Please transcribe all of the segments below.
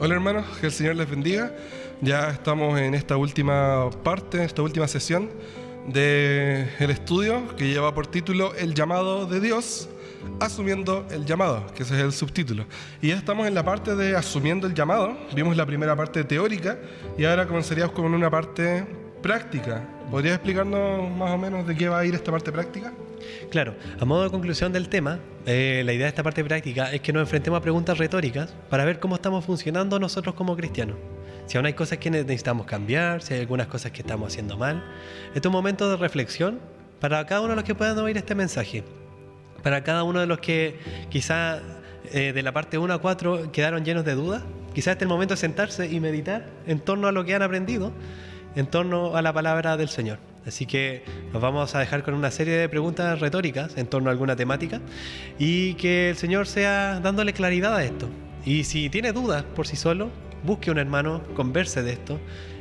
Hola hermanos, que el Señor les bendiga. Ya estamos en esta última parte, esta última sesión del estudio que lleva por título El llamado de Dios, asumiendo el llamado, que ese es el subtítulo. Y ya estamos en la parte de asumiendo el llamado. Vimos la primera parte teórica y ahora comenzaríamos con una parte práctica. ¿Podrías explicarnos más o menos de qué va a ir esta parte práctica? Claro, a modo de conclusión del tema, la idea de esta parte práctica es que nos enfrentemos a preguntas retóricas para ver cómo estamos funcionando nosotros como cristianos. Si aún hay cosas que necesitamos cambiar, si hay algunas cosas que estamos haciendo mal. Este es un momento de reflexión para cada uno de los que puedan oír este mensaje. Para cada uno de los que quizá de la parte 1 a 4 quedaron llenos de dudas. Quizás este es el momento de sentarse y meditar en torno a lo que han aprendido, en torno a la palabra del Señor. Así que nos vamos a dejar con una serie de preguntas retóricas en torno a alguna temática y que el Señor sea dándole claridad a esto. Y si tiene dudas por sí solo, busque un hermano, converse de esto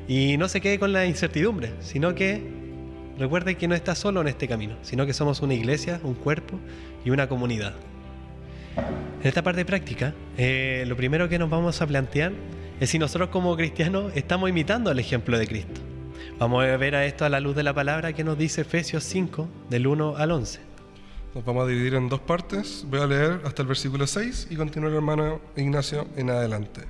y no se quede con la incertidumbre, sino que recuerde que no está solo en este camino, sino que somos una iglesia, un cuerpo y una comunidad. En esta parte práctica, lo primero que nos vamos a plantear es si nosotros como cristianos estamos imitando el ejemplo de Cristo. Vamos a ver a esto a la luz de la palabra que nos dice Efesios 5, del 1 al 11. Nos vamos a dividir en dos partes. Voy a leer hasta el versículo 6 y continúa el hermano Ignacio en adelante.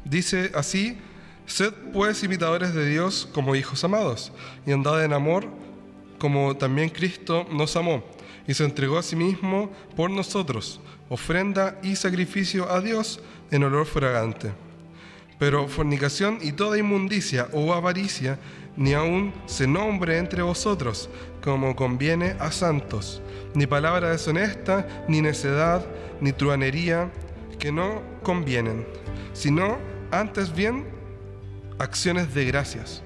Dice así: sed pues imitadores de Dios como hijos amados, y andad en amor como también Cristo nos amó, y se entregó a sí mismo por nosotros, ofrenda y sacrificio a Dios en olor fragante. Pero fornicación y toda inmundicia o avaricia ni aun se nombre entre vosotros, como conviene a santos, ni palabra deshonesta, ni necedad, ni truanería, que no convienen, sino antes bien acciones de gracias.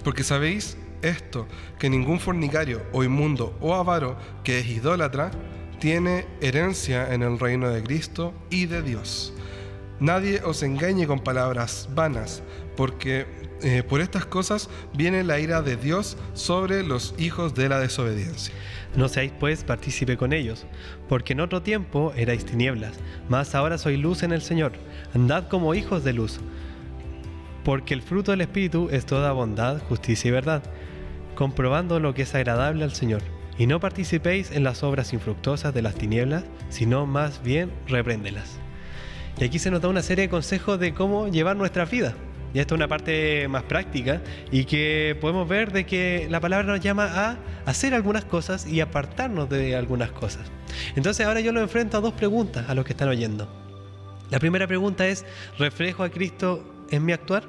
Porque sabéis esto, que ningún fornicario o inmundo o avaro que es idólatra tiene herencia en el reino de Cristo y de Dios. Nadie os engañe con palabras vanas, porque por estas cosas viene la ira de Dios sobre los hijos de la desobediencia. No seáis pues partícipe con ellos, porque en otro tiempo erais tinieblas, mas ahora sois luz en el Señor. Andad como hijos de luz, porque el fruto del Espíritu es toda bondad, justicia y verdad, comprobando lo que es agradable al Señor. Y no participéis en las obras infructuosas de las tinieblas, sino más bien repréndelas. Y aquí se nos da una serie de consejos de cómo llevar nuestra vida. Y esta es una parte más práctica y que podemos ver de que la palabra nos llama a hacer algunas cosas y apartarnos de algunas cosas. Entonces ahora yo lo enfrento a dos preguntas a los que están oyendo. La primera pregunta es: ¿reflejo a Cristo en mi actuar?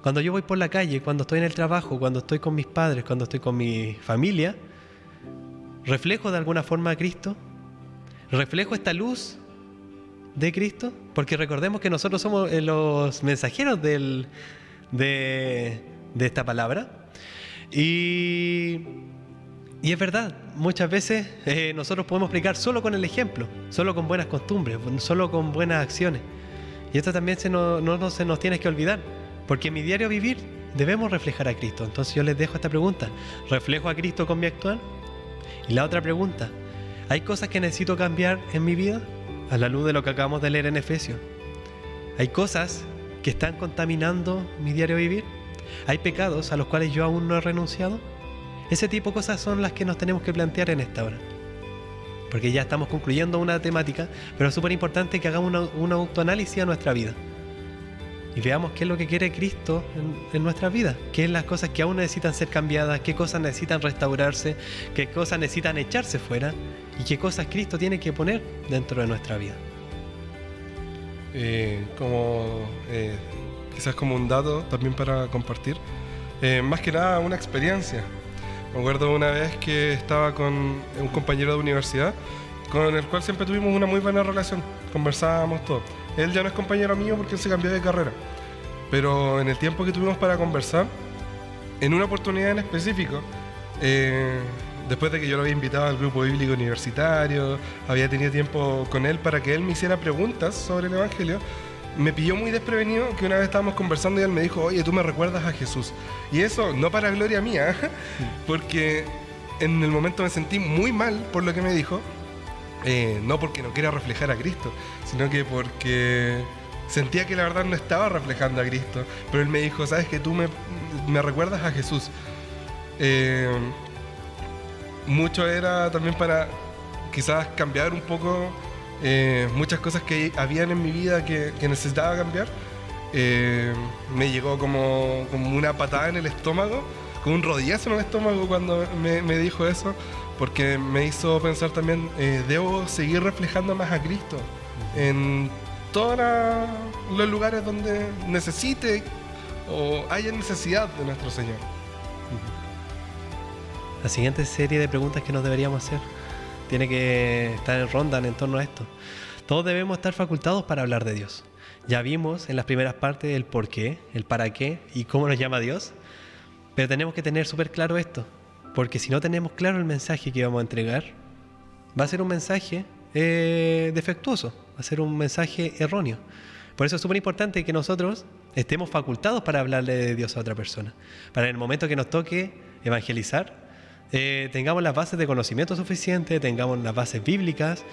Cuando yo voy por la calle, cuando estoy en el trabajo, cuando estoy con mis padres, cuando estoy con mi familia, ¿reflejo de alguna forma a Cristo? ¿Reflejo esta luz de Cristo? Porque recordemos que nosotros somos los mensajeros de esta palabra. Y es verdad, muchas veces nosotros podemos predicar solo con el ejemplo, solo con buenas costumbres, solo con buenas acciones. Y esto también no se nos tiene que olvidar, porque en mi diario vivir debemos reflejar a Cristo. Entonces yo les dejo esta pregunta: ¿reflejo a Cristo con mi actuar? Y la otra pregunta: ¿hay cosas que necesito cambiar en mi vida? A la luz de lo que acabamos de leer en Efesios, ¿hay cosas que están contaminando mi diario vivir? ¿Hay pecados a los cuales yo aún no he renunciado? Ese tipo de cosas son las que nos tenemos que plantear en esta hora, porque ya estamos concluyendo una temática, pero es súper importante que hagamos un autoanálisis a nuestra vida y veamos qué es lo que quiere Cristo en nuestra vida, qué es las cosas que aún necesitan ser cambiadas, qué cosas necesitan restaurarse, qué cosas necesitan echarse fuera y qué cosas Cristo tiene que poner dentro de nuestra vida. Quizás como un dato también para compartir, más que nada una experiencia. Me acuerdo una vez que estaba con un compañero de universidad con el cual siempre tuvimos una muy buena relación, conversábamos todo. Él ya no es compañero mío porque él se cambió de carrera, pero en el tiempo que tuvimos para conversar, en una oportunidad en específico, después de que yo lo había invitado al grupo bíblico universitario, había tenido tiempo con él para que él me hiciera preguntas sobre el Evangelio, me pilló muy desprevenido que una vez estábamos conversando y él me dijo: oye, tú me recuerdas a Jesús. Y eso no para gloria mía, porque en el momento me sentí muy mal por lo que me dijo, no porque no quiera reflejar a Cristo, sino que porque sentía que la verdad no estaba reflejando a Cristo, pero él me dijo, sabes que tú me recuerdas a Jesús. Mucho era también para quizás cambiar un poco muchas cosas que habían en mi vida que necesitaba cambiar. Me llegó como una patada en el estómago, como un rodillazo en el estómago cuando me dijo eso, porque me hizo pensar también, debo seguir reflejando más a Cristo en todos los lugares donde necesite o haya necesidad de nuestro Señor. La siguiente serie de preguntas que nos deberíamos hacer tiene que estar en ronda en torno a esto. Todos debemos estar facultados para hablar de Dios. Ya vimos en las primeras partes el por qué, el para qué y cómo nos llama Dios, pero tenemos que tener súper claro esto, porque si no tenemos claro el mensaje que vamos a entregar, va a ser un mensaje defectuoso, va a ser un mensaje erróneo. Por eso es súper importante que nosotros estemos facultados para hablarle de Dios a otra persona, para en el momento que nos toque evangelizar, tengamos las bases de conocimiento suficientes, tengamos las bases bíblicas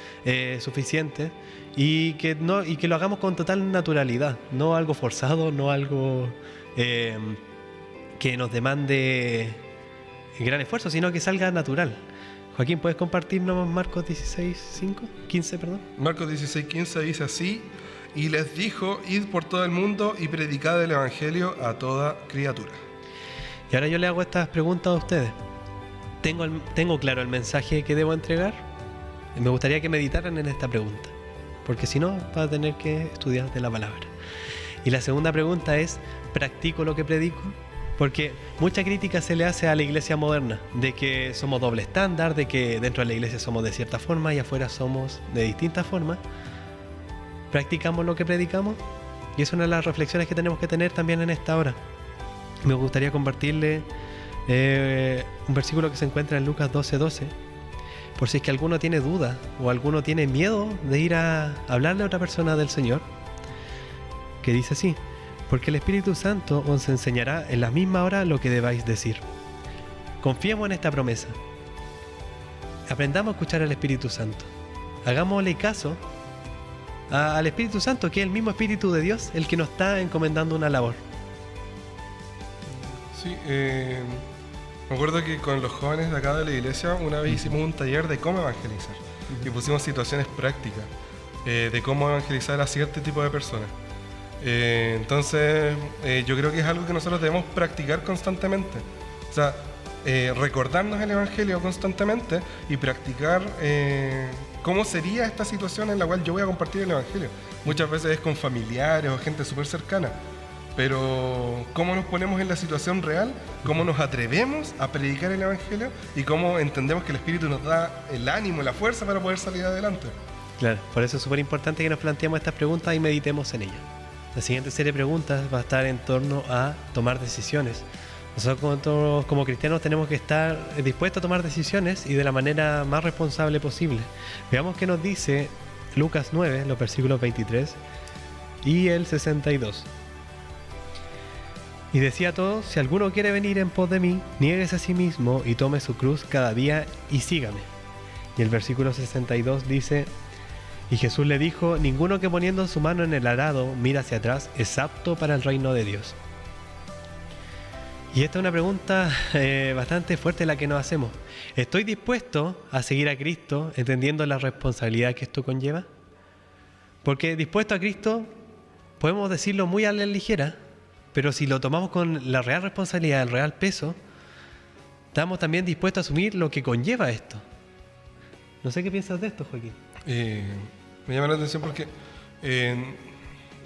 suficientes y que lo hagamos con total naturalidad, no algo forzado, no algo que nos demande gran esfuerzo, sino que salga natural. Joaquín, ¿puedes compartirnos Marcos 15, perdón? Marcos 16:15 dice así: y les dijo, id por todo el mundo y predicad el evangelio a toda criatura. Y ahora yo le hago estas preguntas a ustedes. ¿Tengo claro el mensaje que debo entregar? Me gustaría que meditaran en esta pregunta, porque si no, vas a tener que estudiar de la palabra. Y la segunda pregunta es, ¿practico lo que predico? Porque mucha crítica se le hace a la iglesia moderna, de que somos doble estándar, de que dentro de la iglesia somos de cierta forma y afuera somos de distintas formas. ¿Practicamos lo que predicamos? Y es una de las reflexiones que tenemos que tener también en esta hora. Me gustaría compartirle un versículo que se encuentra en Lucas 12:12, por si es que alguno tiene duda o alguno tiene miedo de ir a hablarle a otra persona del Señor, que dice así: porque el Espíritu Santo os enseñará en la misma hora lo que debáis decir. Confiemos en esta promesa. Aprendamos a escuchar al Espíritu Santo. Hagámosle caso al Espíritu Santo, que es el mismo Espíritu de Dios, el que nos está encomendando una labor. Sí, me acuerdo que con los jóvenes de acá de la iglesia una vez hicimos un taller de cómo evangelizar y pusimos situaciones prácticas de cómo evangelizar a cierto tipo de personas. Entonces yo creo que es algo que nosotros debemos practicar constantemente, o sea, recordarnos el evangelio constantemente y practicar cómo sería esta situación en la cual yo voy a compartir el evangelio. Muchas veces es con familiares o gente súper cercana, pero cómo nos ponemos en la situación real, cómo nos atrevemos a predicar el evangelio y cómo entendemos que el Espíritu nos da el ánimo, la fuerza para poder salir adelante. Claro, por eso es súper importante que nos planteemos estas preguntas y meditemos en ellas. La siguiente serie de preguntas va a estar en torno a tomar decisiones. Nosotros como cristianos tenemos que estar dispuestos a tomar decisiones y de la manera más responsable posible. Veamos qué nos dice Lucas 9, los versículos 23 y el 62. Y decía a todos: si alguno quiere venir en pos de mí, niéguese a sí mismo y tome su cruz cada día y sígame. Y el versículo 62 dice: y Jesús le dijo: ninguno que poniendo su mano en el arado mira hacia atrás es apto para el reino de Dios. Y esta es una pregunta bastante fuerte la que nos hacemos. ¿Estoy dispuesto a seguir a Cristo entendiendo la responsabilidad que esto conlleva? Porque dispuesto a Cristo podemos decirlo muy a la ligera, pero si lo tomamos con la real responsabilidad, el real peso, estamos también dispuestos a asumir lo que conlleva esto. No sé qué piensas de esto, Joaquín. Me llama la atención porque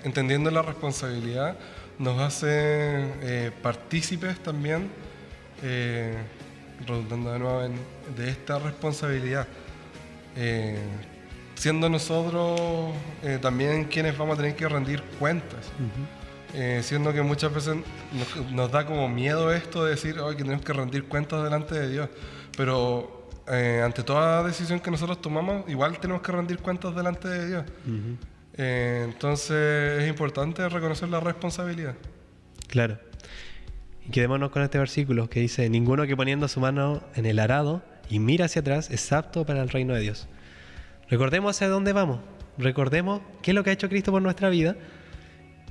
entendiendo la responsabilidad nos hace partícipes también, redundando de nuevo de esta responsabilidad, siendo nosotros también quienes vamos a tener que rendir cuentas. Siendo que muchas veces nos da como miedo esto de decir que tenemos que rendir cuentas delante de Dios, pero ante toda decisión que nosotros tomamos igual tenemos que rendir cuentas delante de Dios. Entonces es importante reconocer la responsabilidad. Claro. Y quedémonos con este versículo que dice: ninguno que poniendo su mano en el arado y mira hacia atrás es apto para el reino de Dios. Recordemos hacia dónde vamos, recordemos qué es lo que ha hecho Cristo por nuestra vida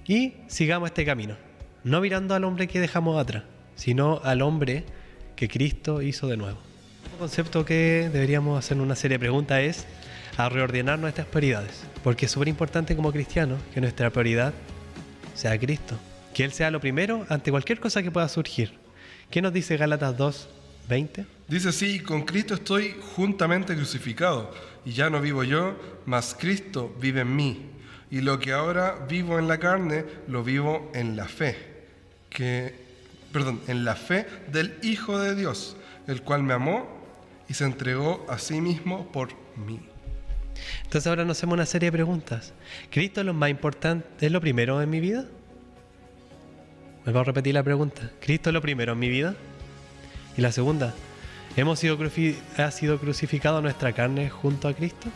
y sigamos este camino, no mirando al hombre que dejamos atrás, sino al hombre que Cristo hizo de nuevo. Un concepto que deberíamos hacer en una serie de preguntas es a reordenar nuestras prioridades, porque es súper importante como cristianos que nuestra prioridad sea Cristo, que Él sea lo primero ante cualquier cosa que pueda surgir. ¿Qué nos dice Gálatas 2:20? Dice así: con Cristo estoy juntamente crucificado, y ya no vivo yo, mas Cristo vive en mí. Y lo que ahora vivo en la carne, lo vivo en la fe, en la fe del Hijo de Dios, el cual me amó y se entregó a sí mismo por mí. Entonces ahora nos hacemos una serie de preguntas. ¿Cristo es lo más importante, es lo primero en mi vida? Me voy a repetir la pregunta. ¿Cristo es lo primero en mi vida? Y la segunda, ¿ha sido crucificado nuestra carne junto a Cristo?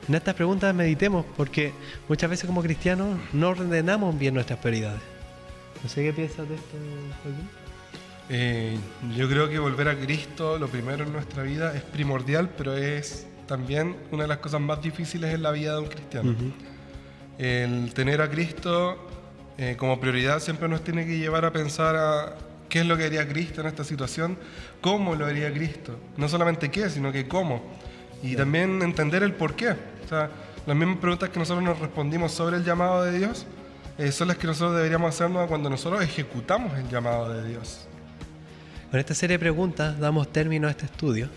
En estas preguntas meditemos, porque muchas veces como cristianos no ordenamos bien nuestras prioridades. No sé qué piensas de esto, Joaquín. Yo creo que volver a Cristo, lo primero en nuestra vida, es primordial, pero es también una de las cosas más difíciles en la vida de un cristiano. El tener a Cristo como prioridad siempre nos tiene que llevar a pensar a qué es lo que haría Cristo en esta situación, cómo lo haría Cristo, no solamente qué, sino que cómo, y también entender el por qué. O sea, las mismas preguntas que nosotros nos respondimos sobre el llamado de Dios son las que nosotros deberíamos hacernos cuando nosotros ejecutamos el llamado de Dios. Con esta serie de preguntas damos término a este estudio,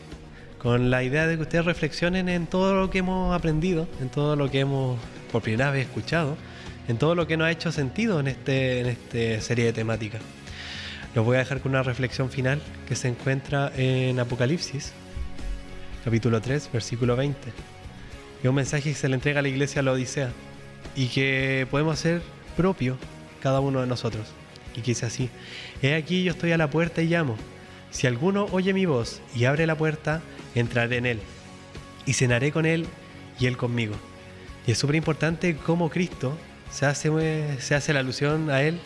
con la idea de que ustedes reflexionen en todo lo que hemos aprendido, en todo lo que hemos por primera vez escuchado, en todo lo que nos ha hecho sentido en esta serie de temáticas. Los voy a dejar con una reflexión final que se encuentra en Apocalipsis, capítulo 3, versículo 20. Es un mensaje que se le entrega a la iglesia a la Odisea y que podemos hacer propio cada uno de nosotros. Y que dice así: he aquí, yo estoy a la puerta y llamo. Si alguno oye mi voz y abre la puerta, entraré en él y cenaré con él y él conmigo. Y es súper importante cómo Cristo se hace la alusión a él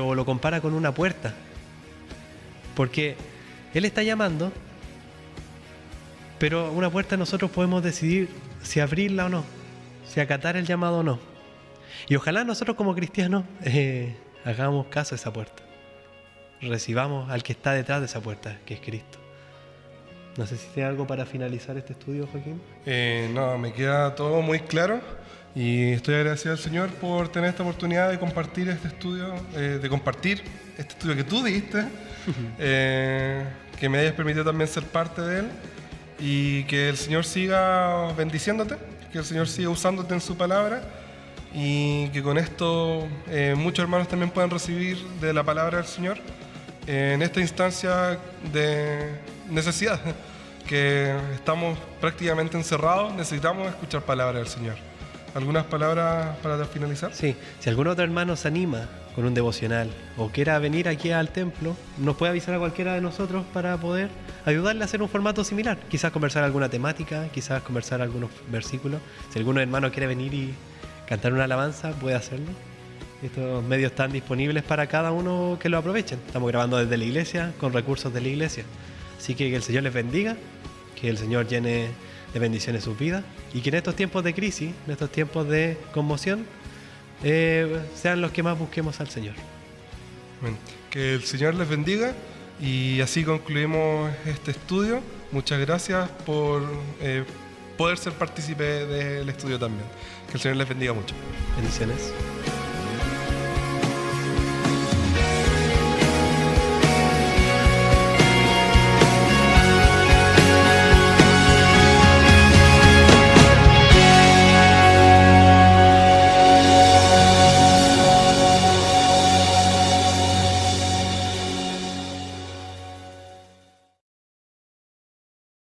o lo compara con una puerta, porque él está llamando, pero una puerta nosotros podemos decidir si abrirla o no, si acatar el llamado o no. Y ojalá nosotros como cristianos hagamos caso a esa puerta, recibamos al que está detrás de esa puerta, que es Cristo. No sé si tiene algo para finalizar este estudio, Joaquín. No, me queda todo muy claro y estoy agradecido al Señor por tener esta oportunidad de compartir este estudio, que tú diste, que me hayas permitido también ser parte de él, y que el Señor siga bendiciéndote, que el Señor siga usándote en su palabra, y que con esto muchos hermanos también puedan recibir de la palabra del Señor en esta instancia de necesidad, que estamos prácticamente encerrados, necesitamos escuchar palabra del Señor. ¿Algunas palabras para finalizar? Sí, si algún otro hermano se anima con un devocional o quiera venir aquí al templo, nos puede avisar a cualquiera de nosotros para poder ayudarle a hacer un formato similar. Quizás conversar alguna temática, quizás conversar algunos versículos. Si algún hermano quiere venir y cantar una alabanza, puede hacerlo. Estos medios están disponibles para cada uno que lo aprovechen. Estamos grabando desde la iglesia, con recursos de la iglesia. Así que el Señor les bendiga, que el Señor llene de bendiciones sus vidas, y que en estos tiempos de crisis, en estos tiempos de conmoción, sean los que más busquemos al Señor. Bueno, que el Señor les bendiga, y así concluimos este estudio. Muchas gracias por poder ser partícipe del estudio también. Que el Señor les bendiga mucho. Bendiciones.